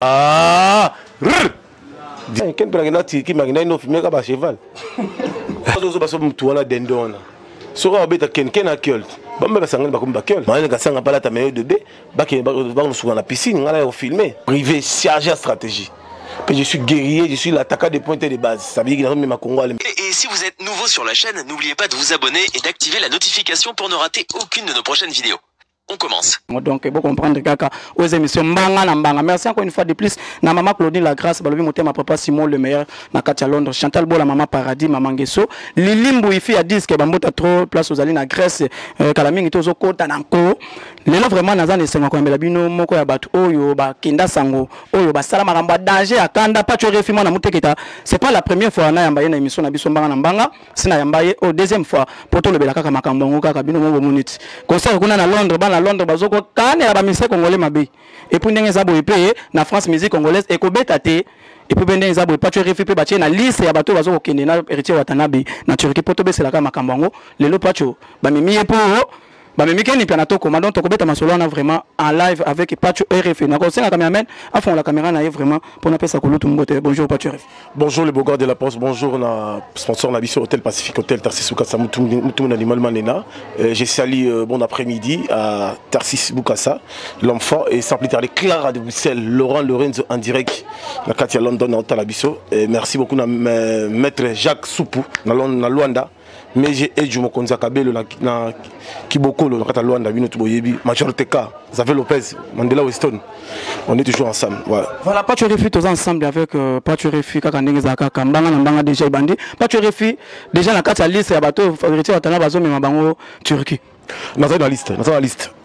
Ah! Quem pega na tiki, mas ainda não filme acaba cheval. Os passou muito na dendona. Só o beta quem na kill. Vamos ver sangue ba kumba kill. Mas ele sanga pala também de bebê. Ba que vamos sur na piscine, on a filmé. Privé chargé stratégie. Je suis guerrier, je suis l'attaquant des points de base. Ça veut dire que ma Congo. Et si vous êtes nouveau sur la chaîne, n'oubliez pas de vous abonner et d'activer la notification pour ne rater aucune de nos prochaines vidéos. On commence. Donc, vous comprendre kaka aux émissions Mbanga na Mbanga. Merci encore une fois de plus. Na maman Claudine la grâce, balobi moté ma papa Simon le meilleur na Katia Londres, Chantal Bola maman Paradis, maman Ngeso. Lilimbu ifi a dit que bambota trop place aux alliés na Grèce, kalamingi tozo kota nanko. Lelo vraiment nazane senga ko mbela bino moko ya batu oyo ba kinda sango oyo ba sala makamba danger akanda pa tu refimo na muteketa. C'est pas la première fois na yamba na émission na biso Mbanga na Mbanga, sina yamba ye au deuxième fois poto le belaka kama kambongo kaka bino mo monite. Concert kuna na Londres ba Londres bazoko kane ya ba musique congolais mabe et puis ndenge zabo epé na France musique congolaise et ko betate et puis ndenge zabo pas tu refi pe ba na liste ya bato bazoko kende na héritier Watanabe na Turquie poto besela ka makambango lelo pacho ba mimi epo ba mimi keni pia na toko donc to ko beta masolo na vraiment en live avec Pacho RFI na ko senga cameraman à fond la caméra na vraiment pour na pesa ko lutu mbote. Bonjour Pacho RFI. Bonjour les beaux gars de la poste, bonjour na sponsor na biso Hôtel Pacifique Hôtel Tarsis Bukasa mutum animal manena. J'ai sali bon après-midi à Tarsis Bukasa, l'enfant et sans plus tarder Clara de Bruxelles, Laurent Lorenzo en direct na Katia London na Hôtel Abisso. Merci beaucoup na maître Jacques Soupou na Luanda. Mais j'ai aidé mon konza kabelo na Kibokolo na Cataluanda bino tuboyebi majorité ka Xavier Lopez Mandela Weston, on est toujours ensemble. Voilà, Pacho RFI tous ensemble avec Pacho RFI kaka ndenge za kaka Mbanga na Mbanga déjà bandi Pacho RFI déjà na kati ya liste ya bato héritier Watanabe bazo mema bango Turquie. Dans la liste,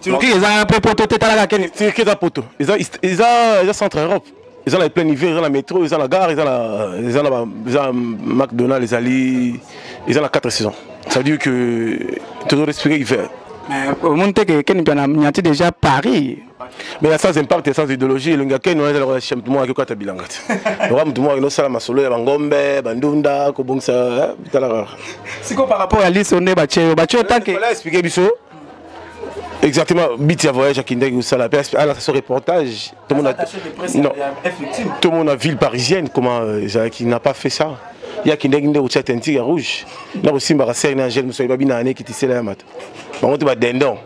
Turquie ils ont un peu poto tetala keni. Turquie da poto. Ils ont centre Europe. Ils ont la pleine hiver, ils ont la métro, ils ont la gare, ils ont McDonald's, ils ont la 4 saisons. Ça veut dire que tu dois respirer l'hiver. Mais au monde que tu déjà Paris. Mais il y a sans impact et sans idéologie, le gars qui nous a dit que moi je bilan. Le roi moi nous sala masolo ya bangombe, bandunda, ko bongsa, c'est quoi par rapport à liste on est battu tant que voilà expliquer biso. Exactement, Biti a voyagé à Kindeg ou Salah, à la reportage, tout le monde a ville parisienne, comment qui n'a pas fait ça. Il y a Kindeg ou Tchatentig rouge. Là aussi, Mbarasser et Angèle Moussoui Babina Ané qui tissait la mat. On te bat dindon.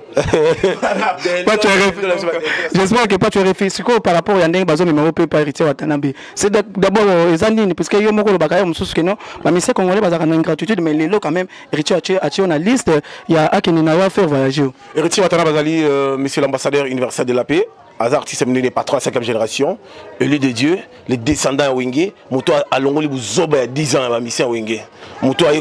J'espère que pas tu réfléchis par rapport à Yandeng Bazo numéro peu par héritier Watanabe. C'est d'abord les années parce que yo moko le bakayo mususu que non, mais monsieur congolais bazaka na gratitude mais les lots quand même héritier a on a liste, il y a Akini Nawa faire voyager. Héritier Watanabe Bazali monsieur l'ambassadeur universel de la paix. Az artiste amené les patrons à la 5e génération, élu de Dieu, les descendants à Wenge, Mouto à Longoli Bouzoba 10 ans à mission à Wenge. Mouto a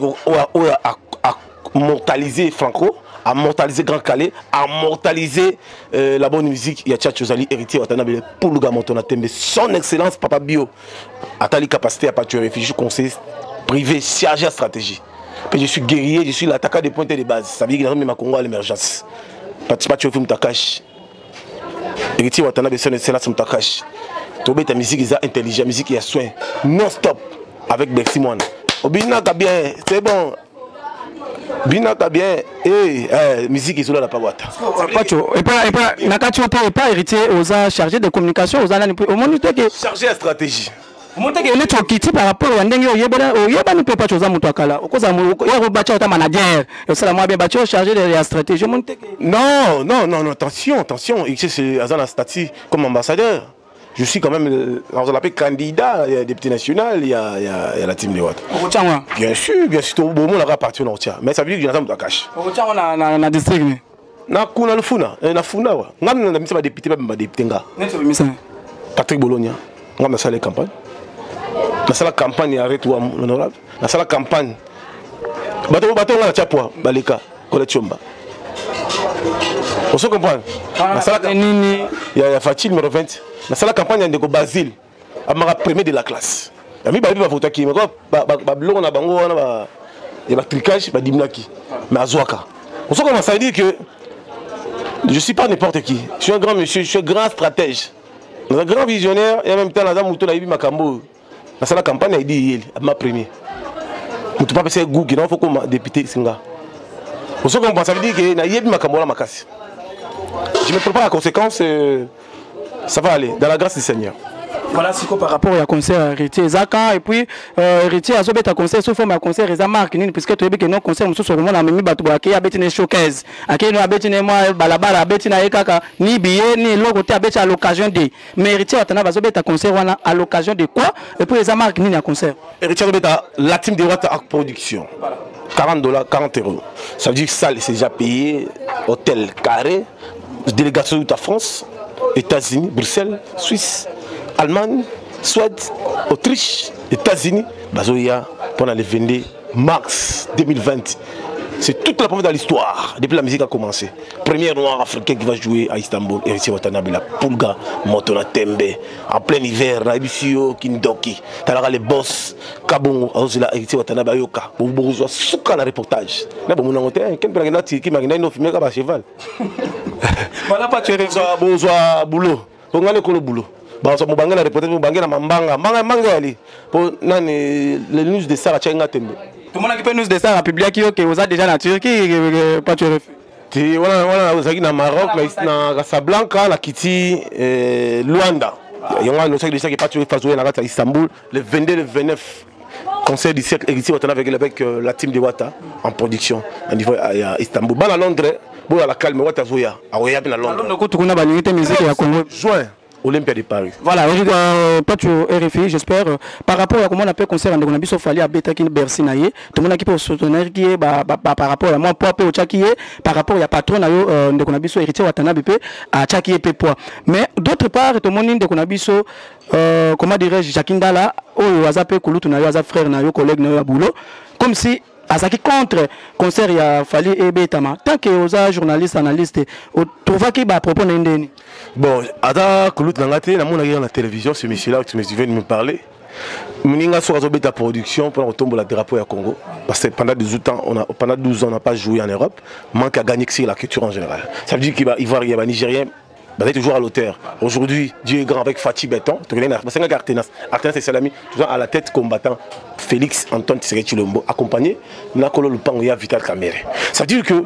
mortalisé Franco, a mortalisé Grand Calais, a mortalisé la bonne musique. Il y a Tchatcho Zali, héritier Watanabe, pour le gamin mais son excellence, Papa Bio, a tali capacité à partir réfugié, conseil privé, chargé à stratégie. Je suis guerrier, je suis l'attaquant des points de base. Ça veut dire que je suis Congo à l'émergence. Pas de Mutakash. Héritier Watanabe c'est là son takash. Tobe ta musique est intelligente, musique il y a soin non stop avec Bexi Moine. Obina ka bien, c'est bon. Bina ka bien musique est là la pagouata. Pacho et pas nakati ote pas héritier aux a chargé de communication aux ana au monde que chargé à stratégie. Monte que les tokiti par rapport à ndenge yeba ni pe Pacho za mutu akala. Okoza ya bacha ota manager. Et ça la moi bien bacho chargé de la stratégie monte que non, attention, c'est Azana Stati comme ambassadeur. Je suis quand même on l'appelle candidat, il y a des députés nationaux, il y a la team de Watt. Bien sûr, tout le monde a parti au mais ça veut dire que j'ai un cash. Na district ni. Na kuna le funa, na funa wa. Ngam na misa député ba député nga. Neto misa. Patrick Bologna, ngam na salle campagne. Na salle campagne arrête ou honorable. Na salle campagne. Bato nga na chapwa baleka kolechomba. On se comprend. Na salle campagne. Il y a Fatil numéro 20. Na salle campagne de Basile. Amara premier de la classe. Ami ba ba voter ki ba blongo na bango wana ba et ba tricage ba dimnaki. Mais azwaka. On se commence à dire que je suis pas n'importe qui. Je suis un grand monsieur, je suis un grand stratège. Un grand visionnaire et en même temps la dame muto na ibi makambo. Na salle campagne il dit ma premier. Muto pas passer goût qui non faut comme député singa. On se comprend ça veut dire que na yebi makambo la makasi. Je me prépare à conséquence ça va aller dans la grâce du Seigneur. Voilà, c'est quoi par rapport à concert héritier Zaka et puis héritier a un concert sous forme de concert et marque puisque tu as que non concert nous sur la même bateau qui a betine showcase à qui nous a betine moi balabala betine ekaka ni billet ni logo tu a à l'occasion de mais héritier atana va un concert à l'occasion de quoi et puis les marque ni à concert héritier la team de Wata à production $40 40 €. Ça veut dire que ça c'est déjà payé hôtel carré délégation de la France, États-Unis, Bruxelles, Suisse, Allemagne, Suède, Autriche, États-Unis, Bazoya pendant le 22 mars 2020. C'est toute la première de l'histoire depuis la musique a commencé. Première noire africaine qui va jouer à Istanbul, Héritier Watanabe, la Pulga, Motona Tembe, en plein hiver, Naibisio, Kindoki, Talara les boss, Kabongo, Azula, Héritier Watanabe, Ayoka, Bourgeois, Souka, le reportage. Là, bon, mon angoté, quel blague qui m'a gagné, filmé comme un cheval. Voilà, pas tu es bourgeois, boulot. On gagne le boulot. Bah, on va reporter, on va gagner la mambanga, manga, ali. Pour les news de Sarah Tchenga Tembe. Tout le monde qui peut nous descendre à publier qui vous a déjà en Turquie, pas tu refais. Voilà, vous avez au Maroc, na Casablanca, la Kiti, Luanda. Il y a un autre qui est pas joué à Istanbul, le 22 et le 29. Concert du siècle héritier avec la team de Wata en production à niveau à Istanbul. Bon à Londres, bon à la calme, Wata Zoya, à Londres. Juin. Olympia de Paris. Voilà, pas tu RFI, j'espère. Par rapport à comment on appelle concert, on a vu Sophali à Beta qui est Bercy naïe. Tout le monde qui peut soutenir qui est par rapport à moi, Poids au Tchaki par rapport à patron naïe, on a vu so héritier Watanabe à Tchaki et Poids. Mais d'autre part, tout le monde on a vu so comment dirais-je, Jacqueline Dala, au Azapé Kouloutou naïe, Azap frère naïe, collègue naïe à boulot, comme si à ce qui contre concert il a fallu ebetama tant que aux journalistes analystes on trouve qu'il va proposer une bon ada Koulout nangate na mon à la télévision ce monsieur là tu viens de me parler Mninga sur la production pour retomber la drapeau à Congo parce que pendant 12 ans on n'a pas joué en Europe manque à gagner que la culture en général ça veut dire qu'il va Ivoirien Nigérien bah, toujours à l'auteur. Aujourd'hui, Dieu est grand avec Fatih Béton. Artenas et Salami, toujours à la tête combattant Félix Antoine Tshisekedi Tshilombo, accompagné Nakolo Lupangoya Vital Kamere. Ça veut dire que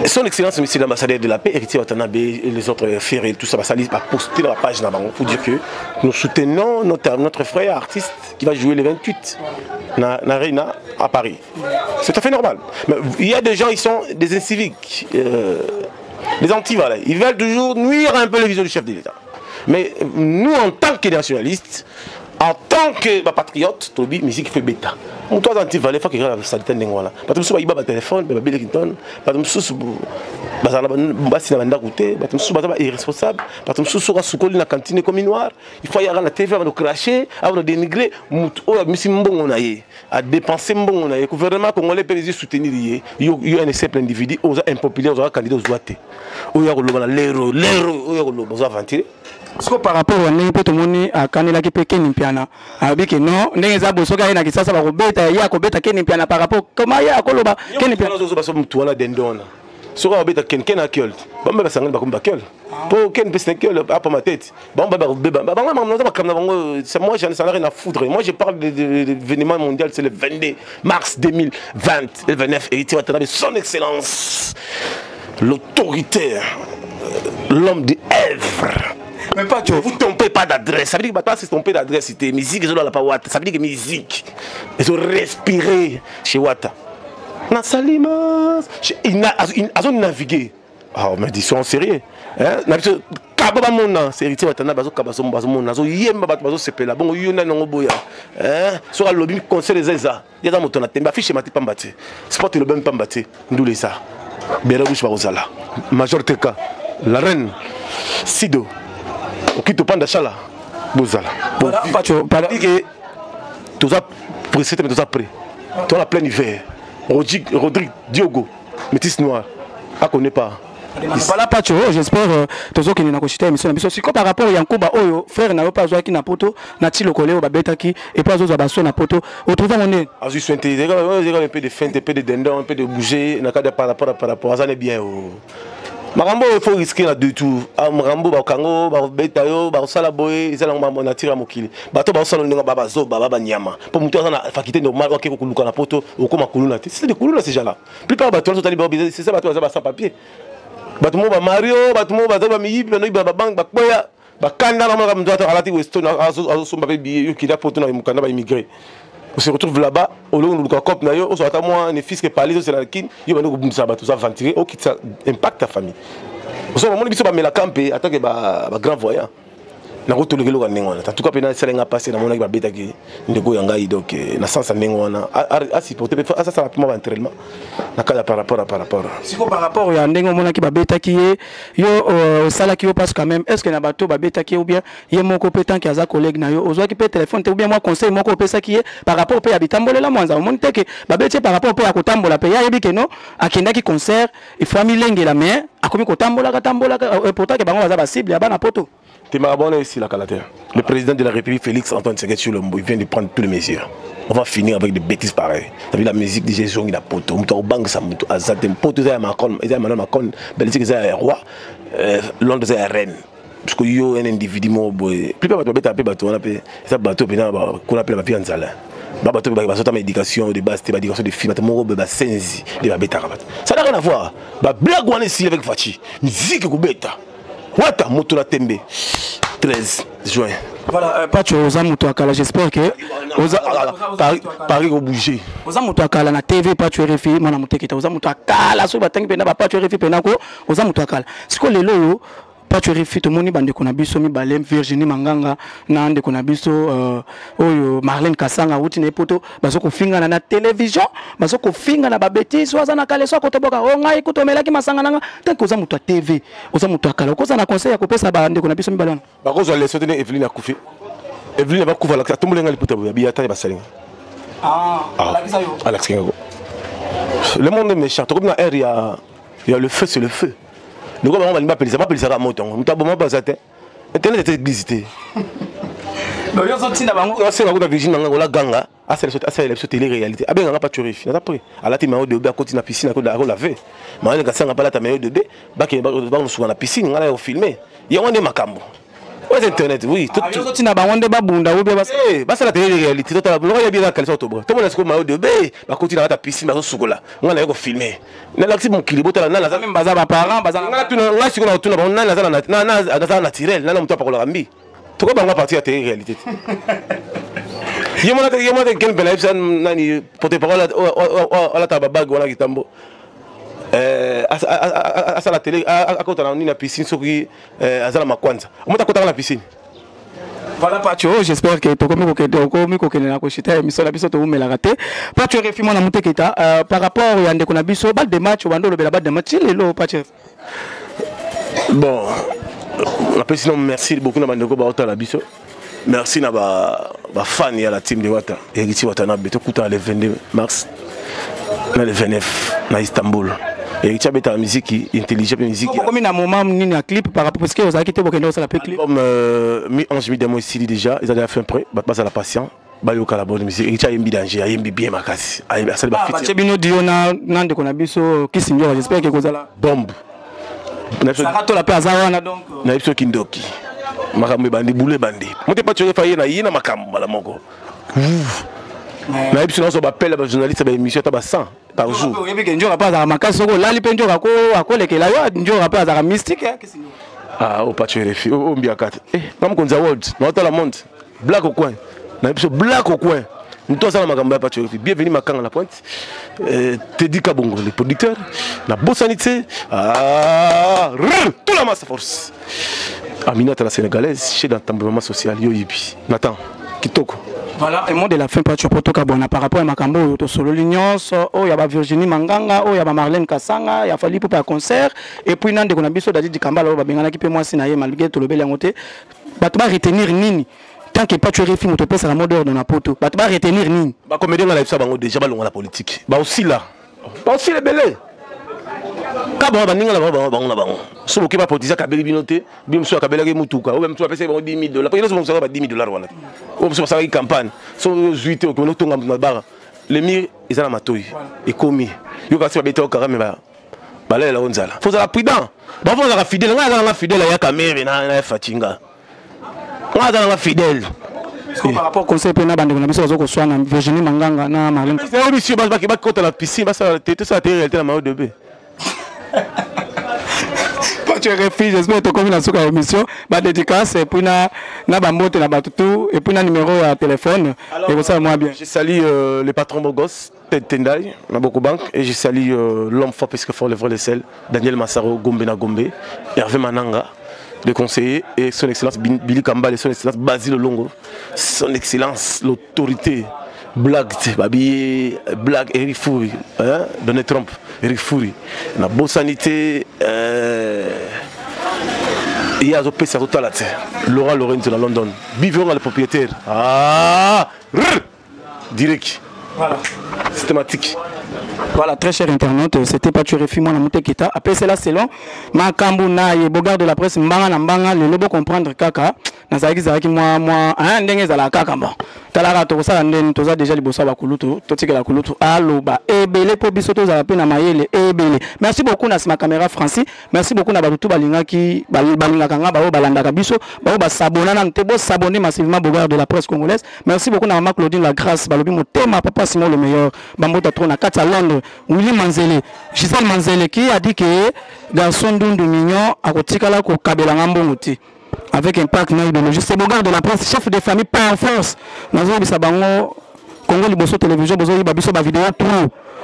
son excellence, monsieur l'ambassadeur de la paix, héritier Watanabe et les autres ferrés, tout ça, va poster dans la page pour dire que nous soutenons notre frère artiste qui va jouer le 28 na Reina à Paris. C'est tout à fait normal. Mais il y a des gens, ils sont des inciviques. Les anti-valais, ils veulent toujours nuire un peu les visions du chef de l'État. Mais nous, en tant que nationalistes, en tant que patriotes, Tobi, musique fait bêta. Nous, toi, anti-valais, il faut qu'il y ait la saleté de l'Angola. Parce que nous, il y a un téléphone, il y a un Clinton, parce que nous, il y a un irresponsable, parce que nous, il y a une cantine comme noire. Il faut y avoir la TV avant de cracher, avant de dénigrer. Il y a dépenser le gouvernement congolais peut les soutenir. Il y a un simple individu, il y a un impopulaire, il y a un candidat aux ouatés. Il y a l'héros, il y a aventuré. Parce que par rapport à nous, tout le monde a candidat qui peut Ken Piana. Avec non, n'est pas besoin d'aller dans ça va rebeta, il y a rebeta Ken Piana par rapport comment il y a Koloba Ken Piana. Nous sommes tous là dendon. Sur un rebeta Ken a kill. Bon bah ça ngamba comme kill. Pour Ken peut kill à pas ma tête. Bon bah c'est moi j'en ai rien à foutre. Moi je parle de l'événement mondial, c'est le 22 mars 2020, le 29 héritier Watanabe son excellence l'autoritaire, l'homme de Èvre. Mais pas tu vous trompez pas d'adresse. Ça veut dire que si vous trompez d'adresse, c'était musique, ils ont pas Wata. Ça veut dire que musique, ils ont respiré chez Wata. Na Salimas, ils ont navigué. Ah, mais ils sont sérieux. Kababa mona, c'est héritier Watana, bazo kabasom bazomona, zo yemba bazo sepela. Bon, yona n'ongoboya. Sur le lobby conseil des Eza, il y a dans mon tonate, affiche mati pambate. Sport le ben pambate, ndoulé ça. Béraouche barozala. Major Teka, la reine, Sido. Qui te panda chala bozala bon pas que tout ça pressé mais tout ça prêt toi la plein hiver Rodrigue Diogo métis noir à connaît pas voilà pas tu j'espère tous qui n'a consulté émission c'est quoi par rapport à Yankuba oyo frère n'a pas joué qui n'a poto na ti lokole o babeta qui et pas aux abasso na poto au trouver mon nez a juste un peu de feinte un peu de dindon un peu de bouger na cadre par rapport à ça n'est bien Marambo il faut risquer la deux tours. Marambo ba kango ba beta yo ba sala boy ils allons ba natira mokili. Bato ba sala ndinga baba zo baba nyama. Pour mutu na faculté normale OK ko kuluka na poto o koma kuluna te. C'est des kuluna ces gens-là. Plupart bato sont talibé bizarre c'est ça bato za ba sans papier. Bato mo ba Mario, bato mo ba za ba miyibi no ba bank ba koya. bakanda na mama mdoto alati Weston azosomba pe billet qui a poto na mukanda ba immigré. On se retrouve là-bas, au lieu de nous cop na yo, on s'attend moi ne fils que parler c'est la kin, yo ba no bundisa ba tout ça ventiler, au qui ça impacte ta famille. On se moment biso ba mela camper attaque ba grand voyant. Na ko tolekelo ka nengwana. En tout cas pena sala nga passer na mona ki ba beta ki ndeko yanga yi donc na sens nengwana a supporter ça ça rapidement entraînement. Na kala par rapport. Siko par rapport ya ndengo mona ki ba beta ki yo sala ki yo passe quand même est-ce que na bato ba beta ki ou bien ye moko pétant ki aza collègue na yo ozwa ki pe téléphone te ou bien moi conseil moko pesa ki par rapport pe ya bitambolela mwanza o monte ke ba beta par rapport pe ya kotambola pe ya yebi ke no akenda ki concert il faut milengela mais akomi kotambola pourtant ke bango baza ba cible ya bana poto. Ici, la le président de la République, Félix Antoine Tshisekedi Tshilombo, il vient de prendre toutes les mesures. On va finir avec des bêtises pareilles. T'as vu la musique de Jésus, il a poto. On a banque ça, on a zatem poto, il y a Macron, il y a Macron, Belgique, il y a un roi, Londres, il y a un reine. Parce que yo un individu mo boy. Plus pas bateau, on appelle ça bateau, qu'on appelle la pied en salle. Bateau, bah ça éducation de base, éducation de filles, mon robe, bah sensi, de bêta rabat. Ça n'a rien à voir. Bah blague on est ici avec Fachi. Musique ou bêta. Wata moto la tembe 13 juin. Voilà, pas tu aux amoto akala, j'espère que Paris au bouger. Aux amoto akala na TV pas tu refi mona mutekita aux amoto akala so batangi pena pas tu refi pena ko aux amoto akala. Siko lelo pas tu refi to moni bande kona biso mi balem Virginie Manganga na ande kona biso oyo Marlène Kasanga uti na poto bazoko finga na télévision bazoko finga na ba bêtise waza na kale so ko toboka o ngai kutomela ki masanga nanga tanko za muto TV oza muto akala ko za na conseil ya kopesa bande kona biso mi balona ba ko zo leso tene Evelyne akufi Evelyne ba kuva la tombolenga liputa ya biata ba salinga Alex Kingo le monde est méchant comme na air il y a le feu c'est le feu. Le gars va m'appeler ça à moto. On t'a bon bazate. Internet était glissé. Non, yo sorti na bango. C'est la Virginie Manganga la ganga. Ah c'est la télé réalité. Ah ben on a pas tué. On a pris. À la team de à côté na piscine à laver. Mais quand ça n'a pas la tameyo de bé, ba on sur la piscine, on a filmé. Il y a on est makambo. Ouais internet oui. Yo sorti na bango de babunda ou bien bas. Ba c'est la télé réalité. Toi la il y a bien la calçon autobras. Tout le monde est sur maillot de bé, ba côté na ta piscine ba sokola. On a filmé. Na laxi mon kilibo ta na même baza ba parents baza na tuna na siko na tuna ba na naturel na mto pa ko la rambi. To ko ba ngwa partir à télé réalité. Yemona quel bel live nani porte parole à la tababag wala kitambo. À la télé à côté na na piscine soki azala makwanza. On m'a côté na piscine. Voilà Pacho, j'espère que tu as na koshita émission na biso to umela raté. Pacho refimo na mutekita par rapport à ndeko na biso bal de match bando lobela bal de match lelo Pacho. Bon, la président merci beaucoup na bandeko ba ota la biso. Merci na ba fan ya la team de Wata. Eriti Wata na beto kuta le 22 mars na le 29 na Istanbul. Eriti beta musique intelligente musique. Comme na moment ni na clip par rapport parce que vous avez quitté Bokendo ça la clip. Comme mi 11 des mois ici déjà, ils avaient fait un prêt, pas à la patient. Bayo kala bonne musique. Eriti yembi danger, yembi bien makasi. Ayembi asali ba fit. Bino dio na nande kona biso kisinyo j'espère que kozala bombe. Ça rato la paix na donc. Na biso kindoki. Makambo bandi boule bandi. Moté pas tu faye na yina makambo bala moko. Na biso na so ba appel ba journaliste ba émission ta ba 100 par jour. Yebi ke njora pas za makasi soko lali pe njora ko akolekela yo njora pas za mystique kisinyo. Ah o pas tu refi o mbiakata. Comme konza world, na ta la monde. Black au coin. Na biso black au coin. Nous tous à la makambo ya pas tu refi. Bienvenue Makanga la pointe. Teddy Kabongo le producteur, la Bossanité, toute la masse force. Aminata la sénégalaise, chez dans le social, yo yipi. Nathan, Kitoko. Voilà, et moi de la fin, pas tu peux par rapport à Makambo, au solo l'Union, il y a Virginie Manganga, il y a Marlène Kasanga, il y a fallu pour un concert, et puis il y a des biso d'Adi di Kambala, il y a qui peut moi signaler malgré tout le bel angoté. Bah tu vas retenir nini. Tant que pas tu es film, tu peux la mode dans la poto. Bah tu vas retenir nini. Bah comme on a ça, déjà ballon la politique. Bah aussi là, bah aussi les belés. Kaba baninga la ba so ki ba politiser ka beli binoté bim so ka beli mutuka ou même tu pesa ba $10,000 parce que nous sommes ba $10,000 wana ou so ça campagne so juité ko no tonga na bara les mir ils ala matoyi et komi yo ka se ba beta ka me ba la onzala faut ça prudent ba faut ça fidèle nga fidèle ya kamere na fatinga nga za fidèle par rapport au conseil pénal bande na biso ko soana Virginie Manganga na Marlène c'est monsieur ba ki ba côté la piscine ba ça tout ça réalité la maillot de B. pas tu refuge, j'espère que tu as une émission. Ma dédicace, et puis na bambote, na batutu, et puis na numéro à téléphone. Et vous savez moi bien. Je salue les patrons Bogos, Ted Tendai, Naboko Bank, et je salue l'homme fort parce que fort le vrai le sel, Daniel Massaro, Gombe na Gombe, Hervé Mananga, le conseiller, et son excellence Billy Kambal, et son excellence Basile Longo, son excellence, l'autorité. Blague, blague Eric Foury, hein? Donald Trump, Eric Foury. La bonne sanité, il y a un peu de total. Laura Lorenzo à London. Biverons les propriétaires. Ah, direct. Voilà. Systématique. Voilà, très cher internaute, c'était pas tu refus moi la montée qui t'a. Après cela, c'est long. Ma Kambouna et Bogard de la presse, Mbanga, le lobo comprendre kaka. Nazaki Zaki, moi, un dengue à la kaka. Talara, tout ça, tout ça déjà, les bossa bakulutu, tout ce que la kulutu, aloba, ebele, pobisoto, za peine à maïle, ebele. Merci beaucoup, na ma caméra Francis. Merci beaucoup, na balutu balinga qui, balinga kanga, balanda kabiso, s'abonner, s'abonner massivement, Bogard de la presse congolaise. Merci beaucoup, na maman Claudine La Grâce, balobi, mon thème, papa Simon le meilleur, Bambota Trona, Katia Londres, Willy Manzele, Gisèle Manzele qui a dit que garçon d'un mignon à Kotikala ko Kabelangambongoti avec impact na idéologie. C'est Bogard de la presse, chef de famille pas en France. Nous avons Bisabango Congo Liboso télévision, bozo yi babiso ba vidéo tout.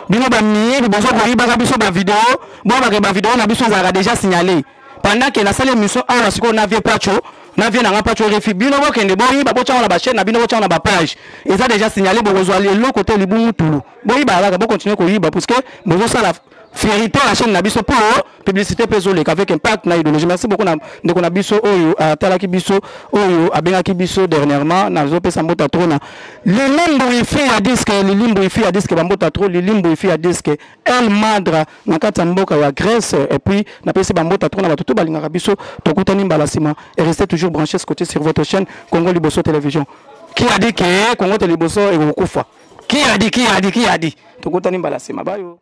Bino ba mié bozo ko yi ba biso ba vidéo, bon ba vidéo na biso za déjà signalé. Pendant que la salle émission a siko na vie pacho na vie na pacho refi bino bo kende bo yi ba bocha na ba chaîne na bino bocha na ba page. Ils ont déjà signalé bozo ali le côté libu tulu. Bo yi ba la ba continuer ko yi ba parce que bozo ça la vérité la chaîne nabiso pour publicité pésolé avec impact na idéologie. Merci beaucoup de qu'on abiso oyo atalaki biso oyo abengaki biso dernièrement na zo pesa mbota trona lilimbo ifi ya disque lilimbo ifi ya disque bambota tro lilimbo ifi ya disque El Madra na kata mboka ya Grèce et puis na pesa bambota trona batutu balinga biso tokutani mbalasima et restez toujours branchés ce côté sur votre chaîne Congo Liboso Télévision. Qui a dit que Congo Liboso est kufa? Qui a dit tokutani mbalasima bayo.